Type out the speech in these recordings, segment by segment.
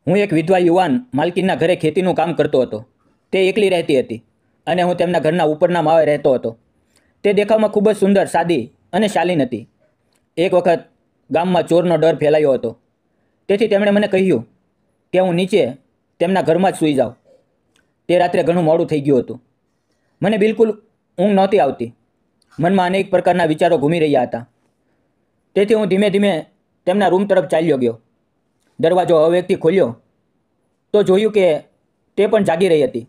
હું એક વિધવા યુવાન માલકીનના ઘરે ખેતીનું કામ કરતો હતો. તે એકલી રહેતી હતી અને હું તેમના ઘરના ઉપરના માળે રહેતો હતો. તે દેખાવમાં ખૂબ જ સુંદર, સાદી અને શાલીન હતી. એક વખત ગામમાં ચોરનો ડર ફેલાયો હતો, તેથી તેમણે મને કહ્યું કે હું નીચે તેમના ઘરમાં જ સૂઈ જાઉં. તે રાત્રે ઘણું મોડું થઈ ગયું હતું. મને બિલકુલ ઊંઘ નહોતી આવતી. મનમાં અનેક પ્રકારના વિચારો ઘૂમી રહ્યા હતા. તેથી હું ધીમે ધીમે તેમના રૂમ તરફ ચાલ્યો ગયો. દરવાજો અવેગથી ખોલ્યો તો જોયું કે તે પણ જાગી રહી હતી.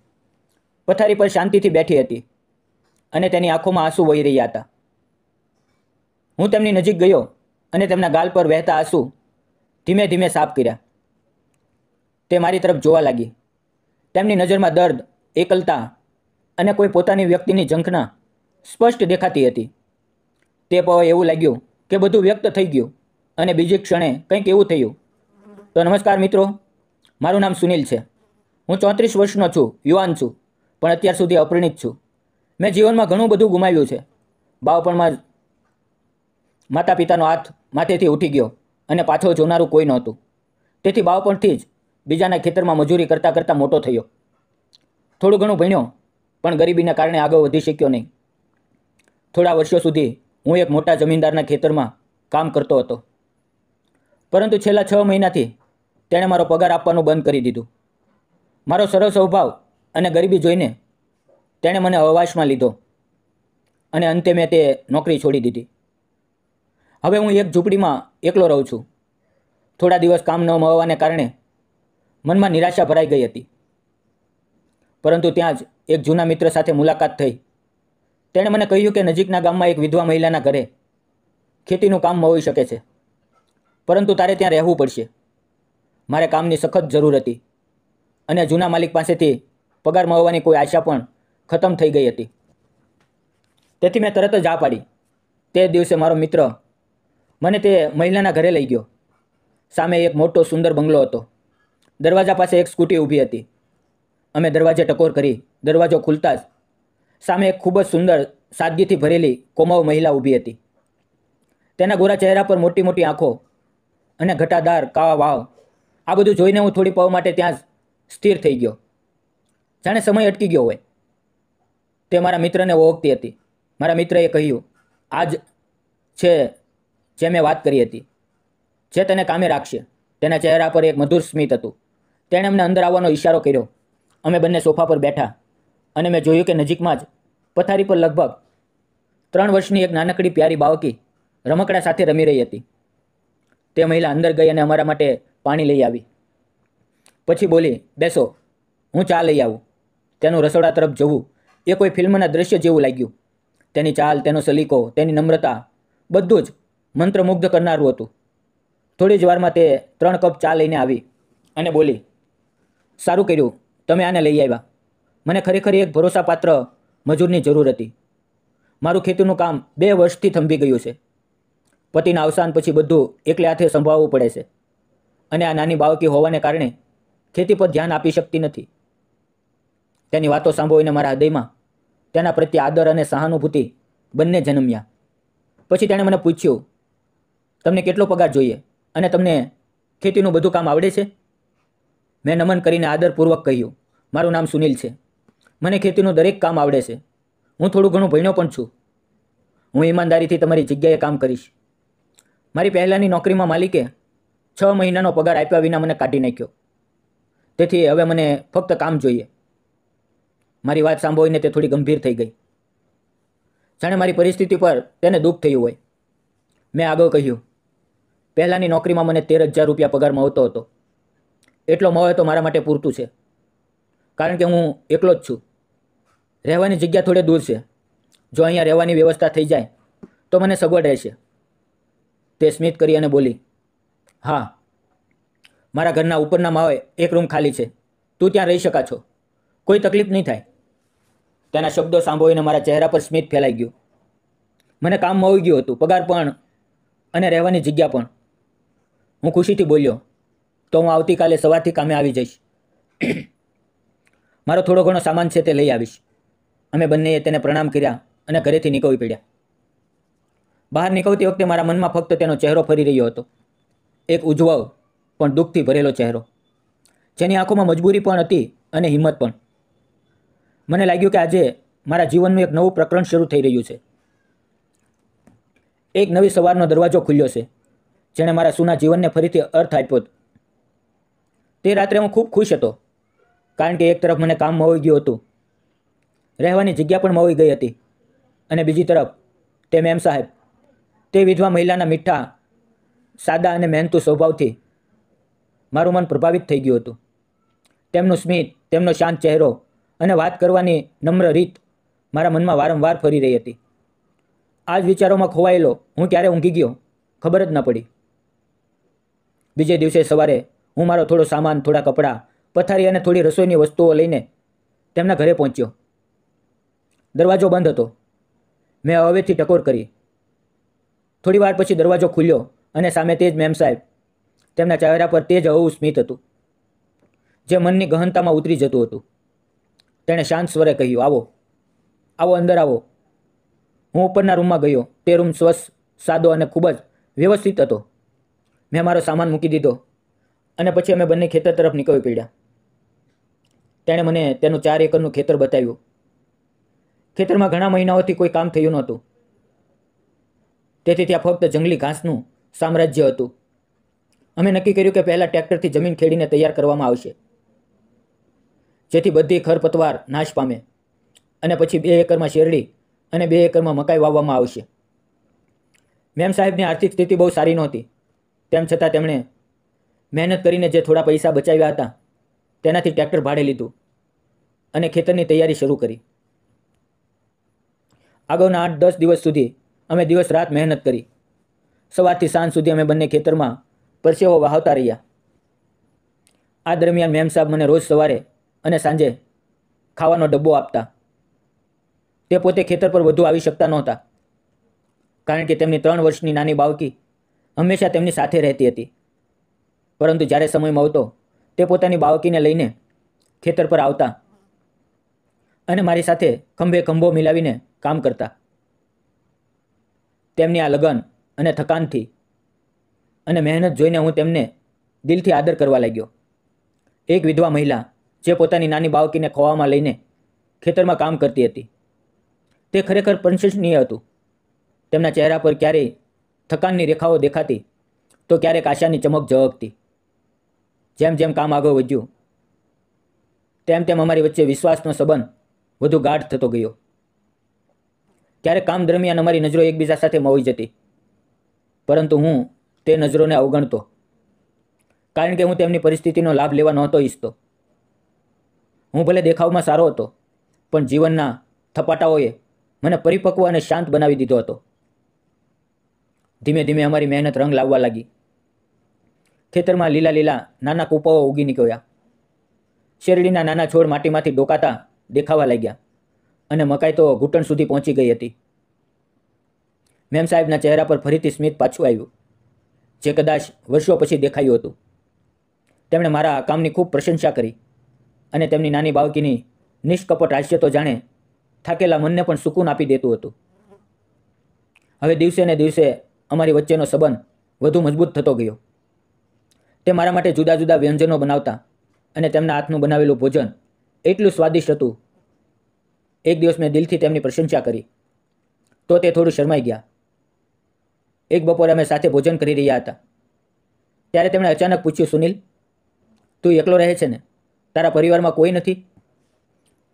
પથારી પર શાંતિથી બેઠી હતી અને તેની આંખોમાં આંસુ વહી રહ્યા હતા. હું તેમની નજીક ગયો અને તેમના ગાલ પર વહેતા આંસુ ધીમે ધીમે સાફ કર્યા. તે મારી તરફ જોવા લાગી. તેમની નજરમાં દર્દ, એકલતા અને કોઈ પોતાની વ્યક્તિની ઝંખના સ્પષ્ટ દેખાતી હતી. તે પળે એવું લાગ્યું કે બધું વ્યક્ત થઈ ગયું અને બીજી ક્ષણે કંઈક એવું થયું. તો નમસ્કાર મિત્રો, મારું નામ સુનિલ છે. હું 34 વર્ષનો છું, યુવાન છું, પણ અત્યાર સુધી અપરિણિત છું. મેં જીવનમાં ઘણું બધું ગુમાવ્યું છે. બાળપણમાં જ માતા પિતાનો હાથ માથેથી ઉઠી ગયો અને પાછળ જોનારું કોઈ નહોતું. તેથી બાળપણથી જ બીજાના ખેતરમાં મજૂરી કરતાં કરતાં મોટો થયો. થોડું ઘણું ભણ્યો, પણ ગરીબીના કારણે આગળ વધી શક્યો નહીં. થોડા વર્ષો સુધી હું એક મોટા જમીનદારના ખેતરમાં કામ કરતો હતો, પરંતુ છેલ્લા 6 મહિનાથી તેણે મારો પગાર આપવાનું બંધ કરી દીધું. મારો સરળ સ્વભાવ અને ગરીબી જોઈને તેણે મને હવાશમાં લીધો અને અંતે મેં તે નોકરી છોડી દીધી. હવે હું એક ઝૂંપડીમાં એકલો રહું છું. થોડા દિવસ કામ ન મળવાને કારણે મનમાં નિરાશા ભરાઈ ગઈ હતી. પરંતુ ત્યાં જ એક જૂના મિત્ર સાથે મુલાકાત થઈ. તેણે મને કહ્યું કે નજીકના ગામમાં એક વિધવા મહિલાના ઘરે ખેતીનું કામ મળી શકે છે, પરંતુ તારે ત્યાં રહેવું પડશે. મારે કામની સખત જરૂર હતી અને જૂના માલિક પાસેથી પગાર મળવાની કોઈ આશા પણ ખતમ થઈ ગઈ હતી. તેથી મેં તરત જ હા પાડી. તે દિવસે મારો મિત્ર મને તે મહિલાના ઘરે લઈ ગયો. સામે એક મોટો સુંદર બંગલો હતો. દરવાજા પાસે એક સ્કૂટી ઊભી હતી. અમે દરવાજે ટકોર કરી. દરવાજો ખુલતા જ સામે એક ખૂબ જ સુંદર, સાદગીથી ભરેલી કોમળ મહિલા ઊભી હતી. તેના ગોરા ચહેરા પર મોટી મોટી આંખો અને ઘટાદાર કાળા વાળ. આ બધું જોઈને હું થોડી પળ માટે ત્યાં જ સ્થિર થઈ ગયો, જાણે સમય અટકી ગયો હોય. તે મારા મિત્રને ઓળખતી હતી. મારા મિત્રએ કહ્યું, આ જ છે જે મેં વાત કરી હતી, જે તને કામે રાખશે. તેના ચહેરા પર એક મધુર સ્મિત હતું. તેણે અમને અંદર આવવાનો ઈશારો કર્યો. અમે બંને સોફા પર બેઠા અને મેં જોયું કે નજીકમાં જ પથારી પર લગભગ 3 વર્ષની એક નાનકડી પ્યારી બાળકી રમકડા સાથે રમી રહી હતી. તે મહિલા અંદર ગઈ અને અમારા માટે પાણી લઈ આવી. પછી બોલી, બેસો, હું ચા લઈ આવું. તેનું રસોડા તરફ જવું એ કોઈ ફિલ્મના દ્રશ્ય જેવું લાગ્યું. તેની ચાલ, તેનો સલીકો, તેની નમ્રતા, બધું જ મંત્રમુગ્ધ કરનારું હતું. થોડી જ વારમાં તે 3 કપ ચા લઈને આવી અને બોલી, સારું કર્યું તમે આને લઈ આવ્યા. મને ખરેખર એક ભરોસાપાત્ર મજૂરની જરૂર હતી. મારું ખેતીનું કામ 2 વર્ષથી થંભી ગયું છે. પતિના અવસાન પછી બધું એકલે હાથે સંભાળવું પડે છે અને આ નાની બાળકી હોવાને કારણે ખેતી પર ધ્યાન આપી શકતી નથી. તેની વાતો સાંભળીને મારા હૃદયમાં તેના પ્રત્યે આદર અને સહાનુભૂતિ બંને જન્મ્યા. પછી તેણે મને પૂછ્યું, તમને કેટલો પગાર જોઈએ અને તમને ખેતીનું બધું કામ આવડે છે? મેં નમન કરીને આદરપૂર્વક કહ્યું, મારું નામ સુનિલ છે. મને ખેતીનું દરેક કામ આવડે છે. હું થોડું ઘણું ભણ્યો પણ છું. હું ઈમાનદારીથી તમારી જગ્યાએ કામ કરીશ. મારી પહેલાંની નોકરીમાં માલિકે 6 મહિનાનો પગાર આપ્યા વિના મને કાઢી નાખ્યો. તેથી હવે મને ફક્ત કામ જોઈએ. મારી વાત સાંભળીને તે થોડી ગંભીર થઈ ગઈ, જાણે મારી પરિસ્થિતિ પર તેને દુઃખ થયું હોય. મેં આગળ કહ્યું, પહેલાંની નોકરીમાં મને 13,000 રૂપિયા પગાર મળતો હતો. એટલો મળે તો મારા માટે પૂરતું છે, કારણ કે હું એકલો જ છું. રહેવાની જગ્યા થોડે દૂર છે. જો અહીંયા રહેવાની વ્યવસ્થા થઈ જાય તો મને સગવડ રહેશે. તે સ્મિત કરી અને બોલી, હા, મારા ઘરના ઉપરના માળે એક રૂમ ખાલી છે. તું ત્યાં રહી શકા છો. કોઈ તકલીફ નહીં થાય. તેના શબ્દો સાંભળીને મારા ચહેરા પર સ્મિત ફેલાઈ ગયું. મને કામ મળી ગયું હતું, પગાર પણ અને રહેવાની જગ્યા પણ. હું ખુશીથી બોલ્યો, તો હું આવતીકાલે સવારથી કામે આવી જઈશ. મારો થોડો ઘણો સામાન છે તે લઈ આવીશ. અમે બંનેએ તેને પ્રણામ કર્યા અને ઘરેથી નીકળી પડ્યા. બહાર નીકળતી વખતે મારા મનમાં ફક્ત તેનો ચહેરો ફરી રહ્યો હતો. એક ઉજ્જવળ પણ દુઃખથી ભરેલો ચહેરો. જેની આંખોમાં મજબૂરી પણ હતી અને હિંમત પણ. મને લાગ્યું કે આજે મારા જીવનનું એક નવું પ્રકરણ શરૂ થઈ રહ્યું છે. એક નવી સવારનો દરવાજો ખુલ્યો છે, જેણે મારા સૂના જીવનને ફરીથી અર્થ આપ્યો. તે રાત્રે હું ખૂબ ખુશ હતો, કારણ કે એક તરફ મને કામ મળી ગયું હતું, રહેવાની જગ્યા પણ મળી ગઈ હતી, અને બીજી તરફ તે મેમ સાહેબ, તે વિધવા મહિલાના મીઠા, સાદા અને મહેનતુ સ્વભાવથી મારું મન પ્રભાવિત થઈ ગયું હતું. તેમનું સ્મિત, તેમનો શાંત ચહેરો અને વાત કરવાની નમ્ર રીત મારા મનમાં વારંવાર ફરી રહી હતી. આ જ વિચારોમાં ખોવાયેલો હું ક્યારે ઊંઘી ગયો ખબર જ ન પડી. બીજે દિવસે સવારે હું મારો થોડો સામાન, થોડા કપડાં, પથારી અને થોડી રસોઈની વસ્તુઓ લઈને તેમના ઘરે પહોંચ્યો. દરવાજો બંધ હતો. મેં હવેથી ટકોર કરી. થોડી વાર પછી દરવાજો ખુલ્યો અને સામે તે જ મેમ સાહેબ. તેમના ચહેરા પર તે જ હળવું સ્મિત હતું, જે મનની ગહનતામાં ઉતરી જતું હતું. તેણે શાંત સ્વરે કહ્યું, આવો, આવો, અંદર આવો. હું ઉપરના રૂમમાં ગયો. તે રૂમ સ્વચ્છ, સાદો અને ખૂબ જ વ્યવસ્થિત હતો. મેં મારો સામાન મૂકી દીધો અને પછી અમે બંને ખેતર તરફ નીકળી પડ્યા. તેણે મને તેનું 4 એકરનું ખેતર બતાવ્યું. ખેતરમાં ઘણા મહિનાઓથી કોઈ કામ થયું નહોતું, તેથી ત્યાં ફક્ત જંગલી ઘાસનું સામ્રાજ્ય હતું. અમે નક્કી કર્યું કે પહેલાં ટ્રેક્ટરથી જમીન ખેડીને તૈયાર કરવામાં આવશે, જેથી બધી ખરપતવાર નાશ પામે, અને પછી 2 એકરમાં શેરડી અને 2 એકરમાં મકાઈ વાવવામાં આવશે. મેમ સાહેબની આર્થિક સ્થિતિ બહુ સારી નહોતી. તેમ છતાં તેમણે મહેનત કરીને જે થોડા પૈસા બચાવ્યા હતા તેનાથી ટ્રેક્ટર ભાડે લીધું અને ખેતરની તૈયારી શરૂ કરી. આગળના 8-10 દિવસ સુધી અમે દિવસ રાત મહેનત કરી. સવારથી સાંજ સુધી અમે બંને ખેતરમાં પરસેવો વહાવતા રહ્યા. આ દરમિયાન મેમ સાહેબ મને રોજ સવારે અને સાંજે ખાવાનો ડબ્બો આપતા. તે પોતે ખેતર પર વધુ આવી શકતા નહોતા, કારણ કે તેમની 3 વર્ષની નાની બાળકી હંમેશા તેમની સાથે રહેતી હતી. પરંતુ જ્યારે સમય મળતો તે પોતાની બાળકીને લઈને ખેતર પર આવતા અને મારી સાથે ખંભે ખંભો મિલાવીને કામ કરતા. તેમની આ લગન અને થકાનથી અને મહેનત જોઈને હું તેમને દિલથી આદર કરવા લાગ્યો. એક વિધવા મહિલા જે પોતાની નાની બાળકીને ખોવામાં લઈને ખેતરમાં કામ કરતી હતી, તે ખરેખર પ્રશંસનીય હતું. તેમના ચહેરા પર ક્યારેય થકાનની રેખાઓ દેખાતી તો ક્યારેક આશાની ચમક ઝળકતી. જેમ જેમ કામ આગળ વધ્યું તેમ તેમ અમારી વચ્ચે વિશ્વાસનો સંબંધ વધુ ગાઢ થતો ગયો. ક્યારેક કામ દરમિયાન અમારી નજરો એકબીજા સાથે મળી જતી, પરંતુ હું તે નજરોને અવગણતો, કારણ કે હું તેમની પરિસ્થિતિનો લાભ લેવા નહોતો ઈચ્છતો. હું ભલે દેખાવમાં સારો હતો, પણ જીવનના થપાટાઓએ મને પરિપક્વ અને શાંત બનાવી દીધો હતો. ધીમે ધીમે અમારી મહેનત રંગ લાવવા લાગી. ખેતરમાં લીલા લીલા નાના કૂપાઓ ઉગી નીકળ્યા. શેરડીના નાના છોડ માટીમાંથી ડોકાતા દેખાવા લાગ્યા, અને મકાઈ તો ઘૂંટણ સુધી પહોંચી ગઈ હતી. મેમ સાહેબના ચહેરા પર ફરીથી સ્મિત પાછું આવ્યું, જે કદાચ વર્ષો પછી દેખાયું હતું. તેમણે મારા કામની ખૂબ પ્રશંસા કરી, અને તેમની નાની બાળકીની નિષ્કપટ હાસ્ય તો જાણે થાકેલા મનને પણ સુકૂન આપી દેતું હતું. હવે દિવસે ને દિવસે અમારી વચ્ચેનો સંબંધ વધુ મજબૂત થતો ગયો. તે મારા માટે જુદા જુદા વ્યંજનો બનાવતા, અને તેમના હાથનું બનાવેલું ભોજન એટલું સ્વાદિષ્ટ હતું. એક દિવસ મેં દિલથી તેમની પ્રશંસા કરી તો તે થોડું શરમાઈ ગયા. એક બપોરે અમે સાથે ભોજન કરી રહ્યા હતા, ત્યારે તેમણે અચાનક પૂછ્યું, સુનિલ, તું એકલો રહે છે ને? તારા પરિવારમાં કોઈ નથી?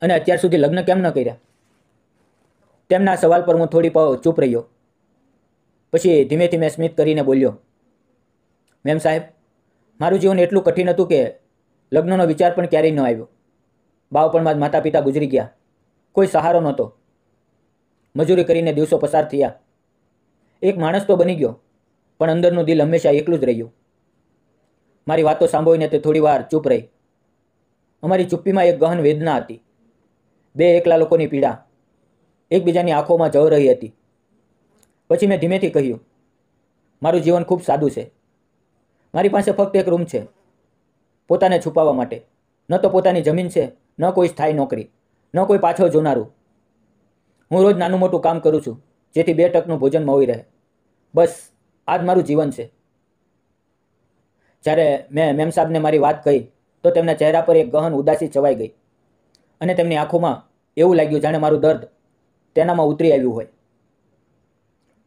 અને અત્યાર સુધી લગ્ન કેમ ન કર્યા? તેમના સવાલ પર હું થોડી પળ ચૂપ રહ્યો. પછી ધીમે ધીમે સ્મિત કરીને બોલ્યો, મેમ સાહેબ, મારું જીવન એટલું કઠિન હતું કે લગ્નનો વિચાર પણ ક્યારેય ન આવ્યો. બાળપણમાં જ માતા પિતા ગુજરી ગયા. કોઈ સહારો નહોતો. મજૂરી કરીને દિવસો પસાર થયા. એક માણસ તો બની ગયો, પણ અંદરનું દિલ હંમેશા એકલું જ રહ્યું. મારી વાતો સાંભળીને તે થોડી વાર ચૂપ રહી. અમારી ચુપ્પીમાં એક ગહન વેદના હતી. 2 એકલા લોકોની પીડા એકબીજાની આંખોમાં જળ રહી હતી. પછી મેં ધીમેથી કહ્યું, મારું જીવન ખૂબ સાદું છે. મારી પાસે ફક્ત એક રૂમ છે, પોતાને છુપાવવા માટે. ન તો પોતાની જમીન છે, ન કોઈ સ્થાયી નોકરી, ન કોઈ પાછળ જોનારું. હું રોજ નાનું મોટું કામ કરું છું, જેથી 2 ટકનું ભોજન મળી રહે. બસ આ જ મારું જીવન છે. જ્યારે મેં મેમ સાહેબને મારી વાત કહી તો તેમના ચહેરા પર એક ગહન ઉદાસી છવાઈ ગઈ અને તેમની આંખોમાં એવું લાગ્યું જાણે મારું દર્દ તેનામાં ઉતરી આવ્યું હોય.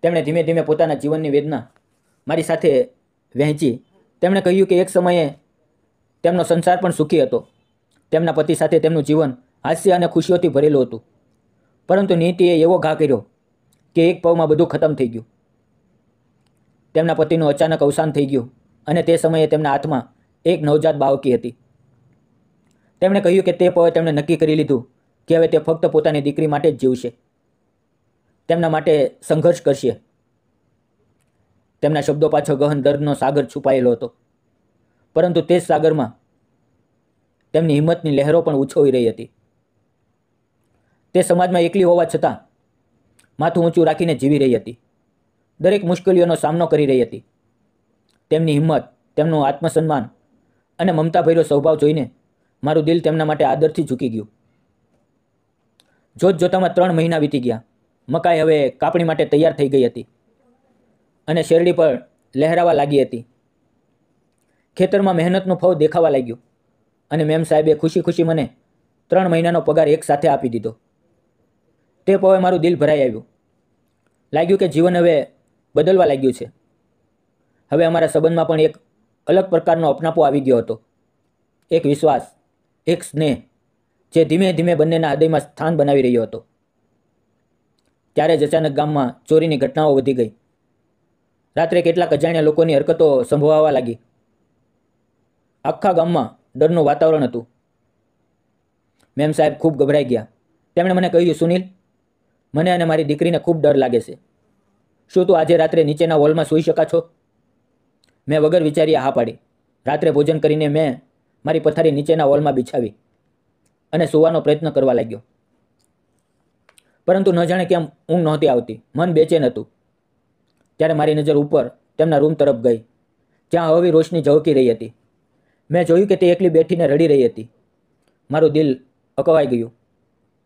તેમણે ધીમે ધીમે પોતાના જીવનની વેદના મારી સાથે વહેંચી. તેમણે કહ્યું કે એક સમયે તેમનો સંસાર પણ સુખી હતો. તેમના પતિ સાથે તેમનું જીવન હાસ્ય અને ખુશીઓથી ભરેલું હતું. પરંતુ નીતિએ એવો ઘા કર્યો કે એક પવમાં બધું ખતમ થઈ ગયું. તેમના પતિનું અચાનક અવસાન થઈ ગયું અને તે સમયે તેમના હાથમાં એક નવજાત બાળકી હતી. તેમણે કહ્યું કે તે પવે તેમણે નક્કી કરી લીધું કે હવે તે ફક્ત પોતાની દીકરી માટે જ જીવશે, તેમના માટે સંઘર્ષ કરશે. તેમના શબ્દો પાછળ ગહન દર્દનો સાગર છુપાયેલો હતો, પરંતુ તે જ સાગરમાં તેમની હિંમતની લહેરો પણ ઉછળી રહી હતી. તે સમાજમાં એકલી હોવા છતાં માથું ઊંચું રાખીને જીવી રહી હતી. દરેક મુશ્કેલીઓનો સામનો કરી રહી હતી. તેમની હિંમત, તેમનું આત્મસન્માન અને મમતાભર્યો સ્વભાવ જોઈને મારું દિલ તેમના માટે આદરથી ઝૂકી ગયું. જોત જોતામાં 3 મહિના વીતી ગયા. મકાઈ હવે કાપણી માટે તૈયાર થઈ ગઈ હતી અને શેરડી પર લહેરાવા લાગી હતી. ખેતરમાં મહેનતનું ફળ દેખાવા લાગ્યું અને મેમ સાહેબે ખુશી ખુશી મને 3 મહિનાનો પગાર એક સાથે આપી દીધો. તે પવે મારું દિલ ભરાઈ આવ્યું. લાગ્યું કે જીવન હવે બદલવા લાગ્યું છે. હવે અમારા સંબંધમાં પણ એક અલગ પ્રકારનો અપનાપો આવી ગયો હતો. એક વિશ્વાસ, એક સ્નેહ જે ધીમે ધીમે બંનેના હૃદયમાં સ્થાન બનાવી રહ્યો હતો. ત્યારે જ અચાનક ગામમાં ચોરીની ઘટનાઓ વધી ગઈ. રાત્રે કેટલાક અજાણ્યા લોકોની હરકતો સંભળાવા લાગી. આખા ગામમાં ડરનું વાતાવરણ હતું. મેમ સાહેબ ખૂબ ગભરાઈ ગયા. તેમણે મને કહ્યું, સુનિલ, મને અને મારી દીકરીને ખૂબ ડર લાગે છે. શું તું આજે રાત્રે નીચેના હોલમાં સૂઈ શકા છો? મેં વગર વિચાર્યા હા પાડી. રાત્રે ભોજન કરીને મેં મારી પથારી નીચેના હોલમાં બિછાવી અને સૂવાનો પ્રયત્ન કરવા લાગ્યો. પરંતુ ન જાણે કેમ ઊંઘ નહોતી આવતી. મન બેચેન હતું. ત્યારે મારી નજર ઉપર તેમના રૂમ તરફ ગઈ, જ્યાં હળવી રોશની ઝળકી રહી હતી. મેં જોયું કે તે એકલી બેઠીને રડી રહી હતી. મારું દિલ અકવાઈ ગયું.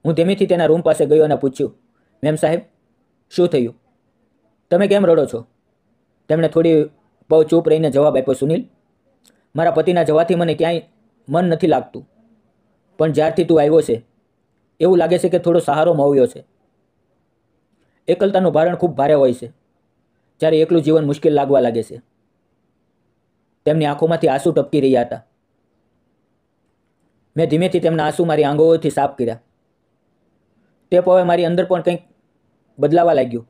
હું ધીમેથી તેના રૂમ પાસે ગયો અને પૂછ્યું, મેમ સાહેબ, શું થયું? તમે કેમ રડો છો? તેમણે થોડી પળ ચૂપ રહીને જવાબ આપ્યો, સુનિલ, મારા પતિના જવાથી મને ક્યાંય મન નથી લાગતું. પણ જ્યારથી તું આવ્યો છે એવું લાગે છે કે થોડો સહારો મળ્યો છે. એકલતાનું ભારણ ખૂબ ભારે હોય છે જ્યારે એકલું જીવન મુશ્કેલ લાગવા લાગે છે. તેમની આંખોમાંથી આંસુ ટપકી રહ્યા હતા. મેં ધીમેથી તેમના આંસુ મારી આંગળીઓથી સાફ કર્યા. તે પવે મારી અંદર પણ કંઈક બદલાવા લાગ્યું.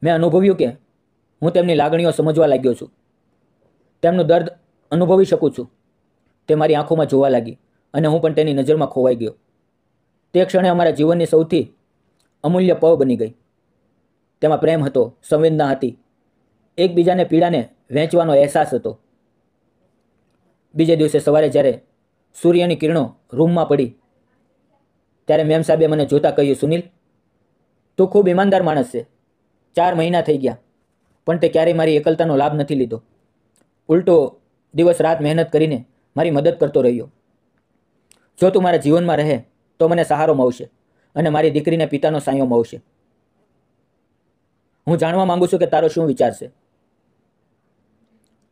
મેં અનુભવ્યું કે હું તેમની લાગણીઓ સમજવા લાગ્યો છું. તેમનું દર્દ અનુભવી શકું છું. તે મારી આંખોમાં જોવા લાગી અને હું પણ તેની નજરમાં ખોવાઈ ગયો. તે ક્ષણે અમારા જીવનની સૌથી અમૂલ્ય પળ બની ગઈ. તેમાં પ્રેમ હતો, સંવેદના હતી, એકબીજાને પીડાને વહેંચવાનો અહેસાસ હતો. બીજે દિવસે સવારે જ્યારે સૂર્યની કિરણો રૂમમાં પડી ત્યારે મેમ સાહેબે મને જોતા કહ્યું, સુનિલ, તું ખૂબ ઈમાનદાર માણસ છે. 4 મહિના થઈ ગયા પણ તે ક્યારેય મારી એકલતાનો લાભ નથી લીધો. ઉલટો દિવસ રાત મહેનત કરીને મારી મદદ કરતો રહ્યો. જો તું મારા જીવનમાં રહે તો મને સહારો મળશે અને મારી દીકરીને પિતાનો સાયો મળશે. હું જાણવા માંગુ છું કે તારો શું વિચાર છે?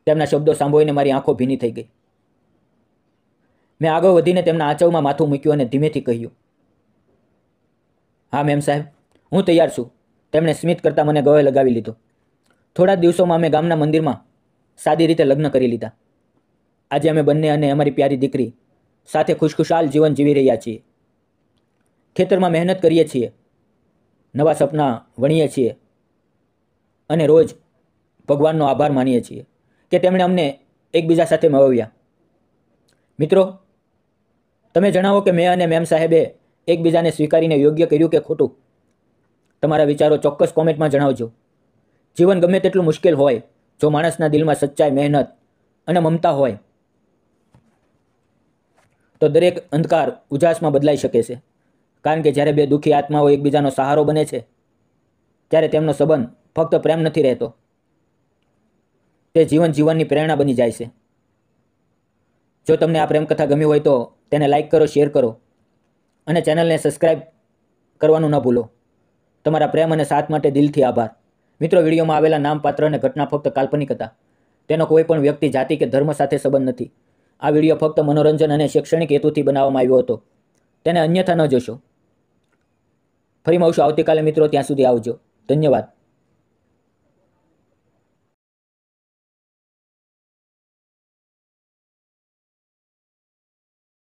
તેમના શબ્દો સાંભળીને મારી આંખો ભીની થઈ ગઈ. મેં આગળ વધીને તેમના આંચળમાં માથું મૂક્યું અને ધીમેથી કહ્યું, હા મેમ સાહેબ, હું તૈયાર છું. તેમણે સ્મિત કરતાં મને ગળે લગાવી લીધો. થોડા દિવસોમાં અમે ગામના મંદિરમાં સાદી રીતે લગ્ન કરી લીધા. આજે અમે બંને અને અમારી પ્યારી દીકરી સાથે ખુશખુશાલ જીવન જીવી રહ્યા છીએ. ખેતરમાં મહેનત કરીએ છીએ, નવા સપના વણીએ છીએ અને રોજ ભગવાનનો આભાર માનીએ છીએ કે તેમણે અમને એકબીજા સાથે મળવ્યા. મિત્રો, તમે જણાવો કે મેં અને મેમ સાહેબે એકબીજાને સ્વીકારીને યોગ્ય કર્યું કે ખોટું? તમારા વિચારો ચોક્કસ કોમેન્ટમાં જણાવજો. જીવન ગમે તેટલું મુશ્કેલ હોય, જો માણસના દિલમાં સચ્ચાઈ, મહેનત અને મમતા હોય તો દરેક અંધકાર ઉજાસમાં બદલાઈ શકે છે. કારણ કે જ્યારે બે દુઃખી આત્માઓ એકબીજાનો સહારો બને છે ત્યારે તેમનો સંબંધ ફક્ત પ્રેમ નથી રહેતો, તે જીવન જીવવાની પ્રેરણા બની જાય છે. જો તમને આ પ્રેમકથા ગમી હોય તો તેને લાઈક કરો, શેર કરો અને ચેનલને સબસ્ક્રાઈબ કરવાનું ન ભૂલો. તમારા પ્રેમ અને સાથ માટે દિલથી આભાર. મિત્રો, વિડીયોમાં આવેલા નામ, પાત્ર અને ઘટના ફક્ત કાલ્પનિક હતા. તેનો કોઈ પણ વ્યક્તિ, જાતિ કે ધર્મ સાથે સંબંધ નથી. આ વિડીયો ફક્ત મનોરંજન અને શૈક્ષણિક હેતુથી બનાવવામાં આવ્યો હતો. તેને અન્યથા ન જોશો. ફરી મળશું આવતીકાલે મિત્રો, ત્યાં સુધી આવજો. ધન્યવાદ.